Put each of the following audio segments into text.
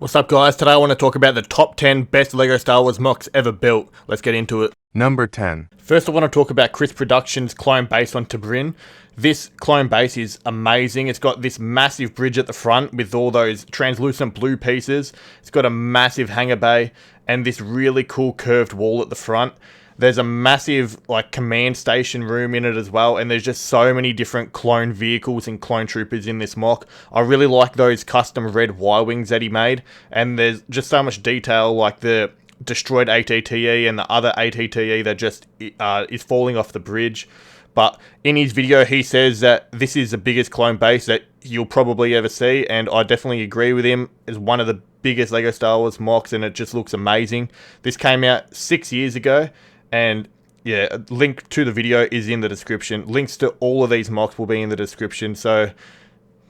What's up, guys? Today I want to talk about the top 10 best LEGO Star Wars MOCs ever built. Let's get into it. Number 10. First I want to talk about Krisproductions clone base on Tibrin. This clone base is amazing. It's got this massive bridge at the front with all those translucent blue pieces. It's got a massive hangar bay and this really cool curved wall at the front. There's a massive command station room in it as well, and there's just so many different clone vehicles and clone troopers in this MOC. I really like those custom red Y-wings that he made, and there's just so much detail, like the destroyed ATTE and the other ATTE that just is falling off the bridge. But in his video he says that this is the biggest clone base that you'll probably ever see, and I definitely agree with him. It's one of the biggest LEGO Star Wars MOCs and it just looks amazing. This came out 6 years ago. And yeah, a link to the video is in the description. Links to all of these MOCs will be in the description. So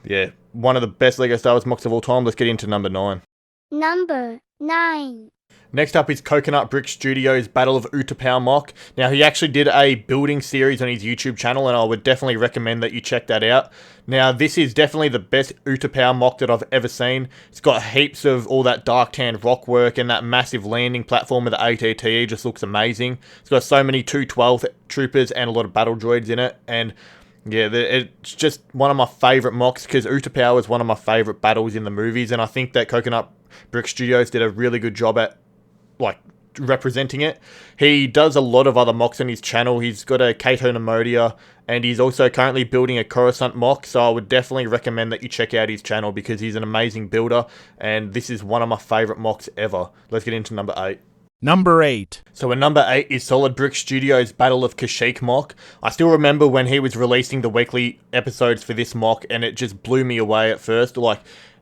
yeah, one of the best LEGO Star Wars MOCs of all time. Let's get into number 9. Number 9. Next up is CoconutBricksStudios Battle of Utapau MOC. Now, he actually did a building series on his YouTube channel, and I would definitely recommend that you check that out. Now, this is definitely the best Utapau MOC that I've ever seen. It's got heaps of all that dark tan rock work, and that massive landing platform with the ATTE just looks amazing. It's got so many 212 troopers and a lot of battle droids in it, and yeah, it's just one of my favourite MOCs because Utapau is one of my favourite battles in the movies, and I think that CoconutBricksStudios did a really good job at representing it. He does a lot of other MOCs on his channel. He's got a Kato Nemodia, and he's also currently building a Coruscant MOC, so I would definitely recommend that you check out his channel because he's an amazing builder, and this is one of my favourite MOCs ever. Let's get into number 8. Number 8. So at number 8 is SolidBrixStudios Battle of Kashyyyk MOC. I still remember when he was releasing the weekly episodes for this MOC, and it just blew me away at first.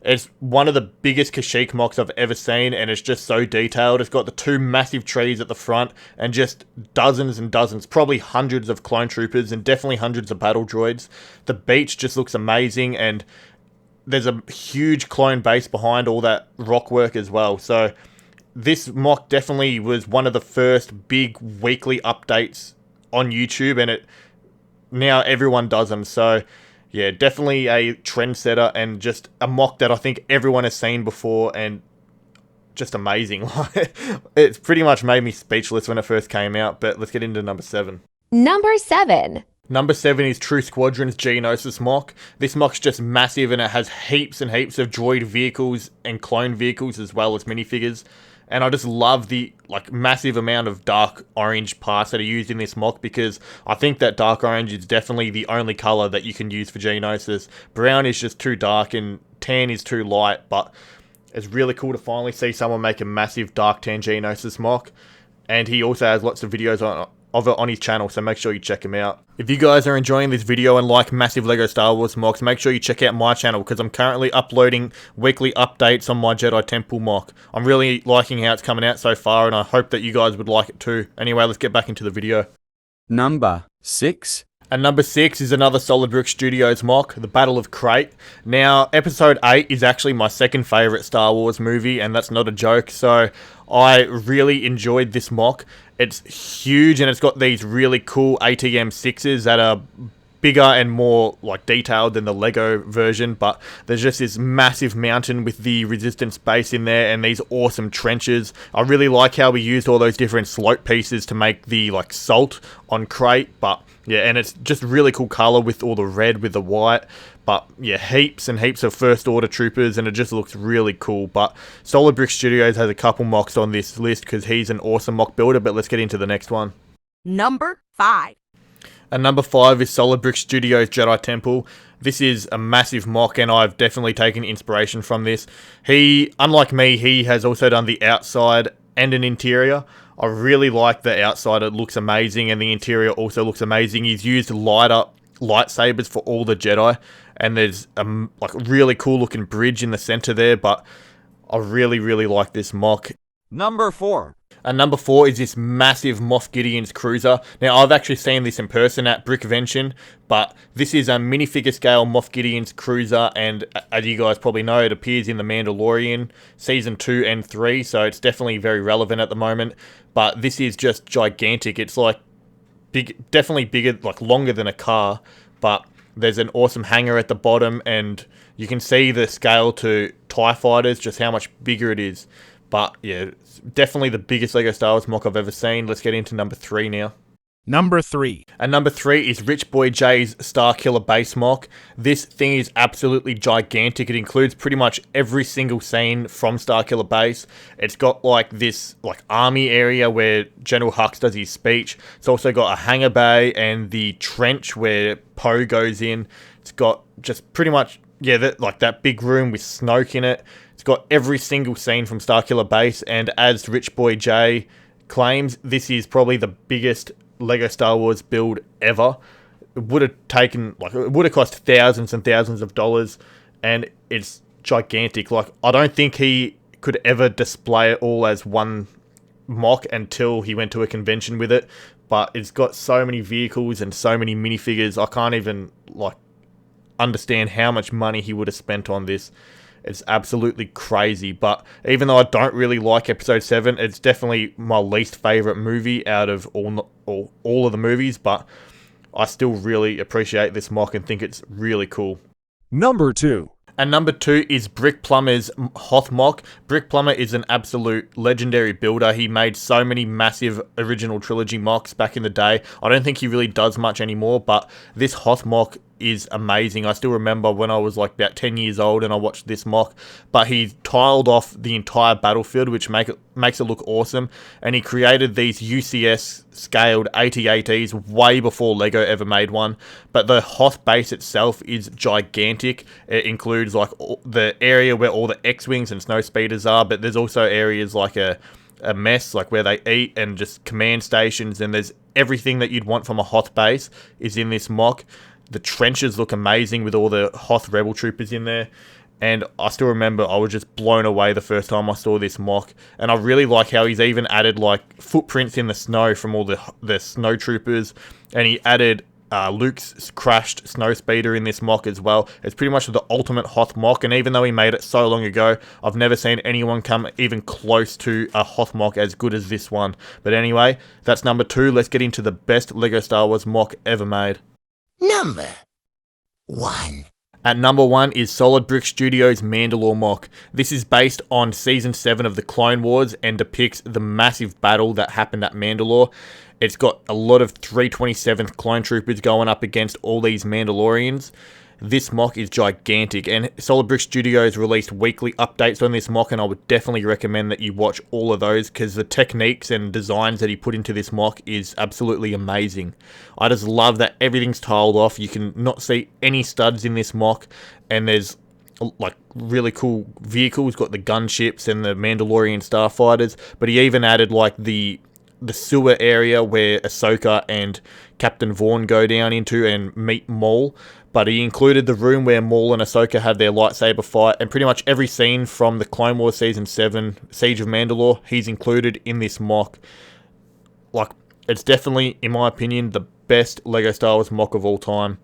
It's one of the biggest Kashyyyk MOCs I've ever seen, and it's just so detailed. It's got the 2 massive trees at the front, and just dozens and dozens, probably hundreds of clone troopers, and definitely hundreds of battle droids. The beach just looks amazing, and there's a huge clone base behind all that rock work as well. So this MOC definitely was one of the first big weekly updates on YouTube, and now everyone does them. So yeah, definitely a trendsetter and just a MOC that I think everyone has seen before and just amazing. It's pretty much made me speechless when it first came out, but let's get into number 7. Number 7. Number 7 is TrueSquadron Geonosis MOC. This MOC's just massive and it has heaps and heaps of droid vehicles and clone vehicles as well as minifigures. And I just love the massive amount of dark orange parts that are used in this MOC because I think that dark orange is definitely the only colour that you can use for Geonosis. Brown is just too dark and tan is too light, but it's really cool to finally see someone make a massive dark tan Geonosis MOC. And he also has lots of videos of it on his channel, so make sure you check him out. If you guys are enjoying this video and like massive LEGO Star Wars MOCs, make sure you check out my channel because I'm currently uploading weekly updates on my Jedi Temple MOC. I'm really liking how it's coming out so far, and I hope that you guys would like it too. Anyway, let's get back into the video. Number 6. And number 6 is another SolidBrixStudios MOC, the Battle of Crait. Now, Episode 8 is actually my second favourite Star Wars movie, and that's not a joke, so I really enjoyed this MOC. It's huge, and it's got these really cool ATM 6s that are bigger and more detailed than the Lego version, but there's just this massive mountain with the resistance base in there and these awesome trenches. I really like how we used all those different slope pieces to make the salt on Crait, but yeah, and it's just really cool color with all the red with the white. But yeah, heaps and heaps of first order troopers, and it just looks really cool. But SolidBrixStudios has a couple MOCs on this list because he's an awesome MOC builder, but let's get into the next one. Number 5. And number 5 is SolidBrixStudios Jedi Temple. This is a massive MOC, and I've definitely taken inspiration from this. Unlike me, he has also done the outside and an interior. I really like the outside, it looks amazing, and the interior also looks amazing. He's used lightsabers for all the Jedi, and there's a really cool looking bridge in the center there, but I really like this MOC. Number 4. And number 4 is this massive Moff Gideons cruiser. Now, I've actually seen this in person at BrickVention, but this is a minifigure scale Moff Gideons cruiser, and as you guys probably know, it appears in The Mandalorian Season 2 and 3, so it's definitely very relevant at the moment. But this is just gigantic. It's big, definitely bigger, longer than a car, but There's an awesome hangar at the bottom, and you can see the scale to TIE fighters, just how much bigger it is. But yeah, it's definitely the biggest LEGO Star Wars MOC I've ever seen. Let's get into number 3 now. Number 3. And number 3 is Richboyjhae's Starkiller Base MOC. This thing is absolutely gigantic. It includes pretty much every single scene from Starkiller Base. It's got like this army area where General Hux does his speech. It's also got a hangar bay and the trench where Poe goes in. It's got just pretty much, yeah, that big room with Snoke in it. It's got every single scene from Starkiller Base, and as Richboyjhae claims, this is probably the biggest LEGO Star Wars build ever. It would have taken, it would have cost thousands and thousands of dollars, and it's gigantic. I don't think he could ever display it all as one MOC until he went to a convention with it, but it's got so many vehicles and so many minifigures, I can't even, understand how much money he would have spent on this. It's absolutely crazy. But even though I don't really like Episode 7, it's definitely my least favourite movie out of all of the movies, but I still really appreciate this MOC and think it's really cool. Number 2. And number 2 is BrickPlumber's Hoth MOC. BrickPlumber is an absolute legendary builder. He made so many massive original trilogy MOCs back in the day. I don't think he really does much anymore, but this Hoth MOC is amazing. I still remember when I was about 10 years old and I watched this MOC, but he tiled off the entire battlefield, which makes it look awesome, and he created these UCS scaled AT-ATs way before LEGO ever made one. But the Hoth base itself is gigantic. It includes the area where all the X-Wings and snow speeders are, but there's also areas like a mess, where they eat, and just command stations, and there's everything that you'd want from a Hoth base is in this MOC. The trenches look amazing with all the Hoth rebel troopers in there. And I still remember I was just blown away the first time I saw this MOC. And I really like how he's even added footprints in the snow from all the snow troopers. And he added Luke's crashed snow speeder in this MOC as well. It's pretty much the ultimate Hoth MOC. And even though he made it so long ago, I've never seen anyone come even close to a Hoth MOC as good as this one. But anyway, that's number 2. Let's get into the best LEGO Star Wars MOC ever made. Number 1. At number 1 is SolidBrixStudios Mandlore MOC. This is based on Season 7 of the Clone Wars and depicts the massive battle that happened at Mandalore. It's got a lot of 327th clone troopers going up against all these Mandalorians. This MOC is gigantic, and SolidBrixStudios released weekly updates on this MOC, and I would definitely recommend that you watch all of those, because the techniques and designs that he put into this MOC is absolutely amazing. I just love that everything's tiled off. You can not see any studs in this MOC, and there's really cool vehicles. Got the gunships and the Mandalorian starfighters, but he even added the sewer area where Ahsoka and Captain Vaughn go down into and meet Maul. But he included the room where Maul and Ahsoka have their lightsaber fight, and pretty much every scene from the Clone Wars Season 7, Siege of Mandalore, he's included in this MOC. It's definitely, in my opinion, the best LEGO Star Wars MOC of all time.